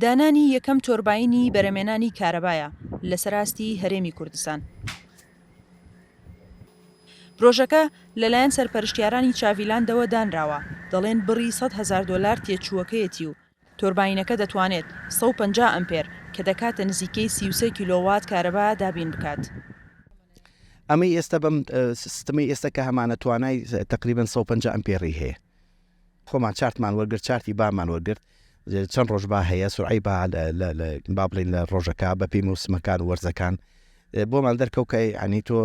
دانانی یەکەم تۆرباینی بەرەمێنانی کارەبایە لە سەراستی هەرێمی کوردستان. پرۆژەکە لەلایەن سەرپەرشتیارانی چاڤیلاندەوە دانراوە، دەڵێن بڕی $100,000 تێچووەکەیەتی و تۆرباینەکە دەتوانێت 150 ئەمپێر کە دەکاتە نزیکەی 33 کیلۆوات کارەبا دابین بکات. ئەمەی ئێستا بەم سیستەمی ئێستا کە هەمانە توانای تقریبا 150 ئەمپێری هەیە. خۆمان چارتمان وەرگرت، چارتی بامان وەرگرت، چەند ڕۆژ با هەیە، سورعی با بڵین لە ڕۆژەکە بە پێی موسمەکان و وەرزەکان بۆمان دەرکەوت کە ینی تۆ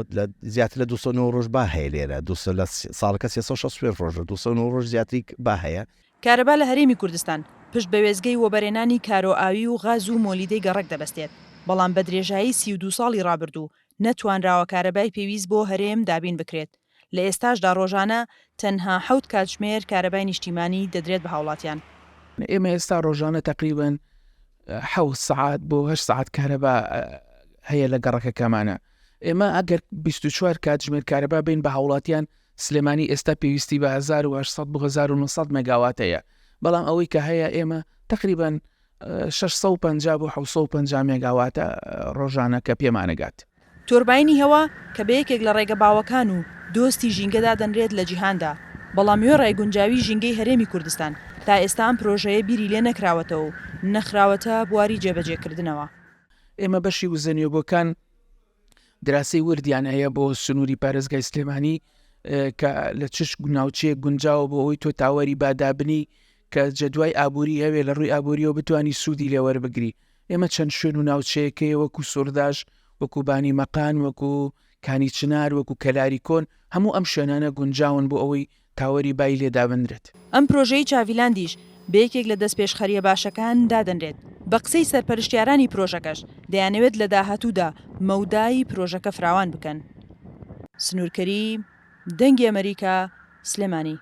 زیاتر لە 209 ڕۆژ با هەیە لێرە، لە ساڵەکە 360 ڕۆژ 209 ڕۆژ زیاتری با هەیە. کارەبا لە هەرێمی کوردستان پشت بە وێزگەی وەبەرێنانی کارۆئاوی و غاز و مۆلیدەی گەڕک دەبەستێت، بەڵام بە درێژایی 32 ساڵی ڕابردوو نەتوانراوە کارەبای پێویست بۆ هەرێم دابین بکرێت. لە ئێستاشدا ڕۆژانە تەنها 7 کاتژمێر کارەبای نیشتیمانی دەدرێت بە هاوڵاتیان. ئێمە ئێستا ڕۆژانە تقریبن 7 سعات بۆ 8 سعات کارەبا هەیە لە گەڕەکەکەمانە. ئێمە ئەگەر 24 کاتژمێر کارەبا بین بە هاوڵاتیان سلێمانی ئێستا پێویستی بە 1800 بۆ 1900 مێگاوات هەیە، بەڵام ئەوەی کە هەیە ئێمە تقریبن 650 بۆ 750 مێگاواتە ڕۆژانە کە پێمانەگات. تۆرباینی هەوا کە بە یەکێک لە ڕێگە باوەکان و دۆستی ژینگەدا دەنرێت لە جیهاندا، بەڵام وێ ڕێگونجاوی ژینگەی هەرێمی کوردستان تا ئێستا ئەم پرۆژەیە بیری لێ نەکراوەتەوە و نەخراوەتە بواری جێبەجێکردنەوە. ئێمە بەشی وزەنیۆبەکان دراسی وردیان هەیە بۆ سنووری پارێزگای سلێمانی کە لە چش ناوچەیە گونجاوە بۆ ئەوی تۆ تاوەری بادابنی کە جەدوای ئابووری هەوێ لە ڕووی ئابووریەوە بتوانی سوودی لێوەربگری. ئێمە چەند شوێن و ناوچەیەکەیە وەکو سوورداش، وەکو بانی مەقان، وەکو کانی چنار، وەکو کەلاری کۆن، هەموو ئەم شوێنانە گونجاون بۆ ئەوەی تاوەری بای لێدابنرێت. ئەم پرۆژەی چاڤیلاندیش بە یەکێک لە دەست پێشخەریە باشەکان دادەنرێت. بە قسەی سەرپەرشتیارانی پرۆژەکەش دەیانەوێت لە داهاتوودا مەودای پرۆژەکە فراوان بکەن. سنوورکەری، دەنگی ئەمریکا، سلێمانی.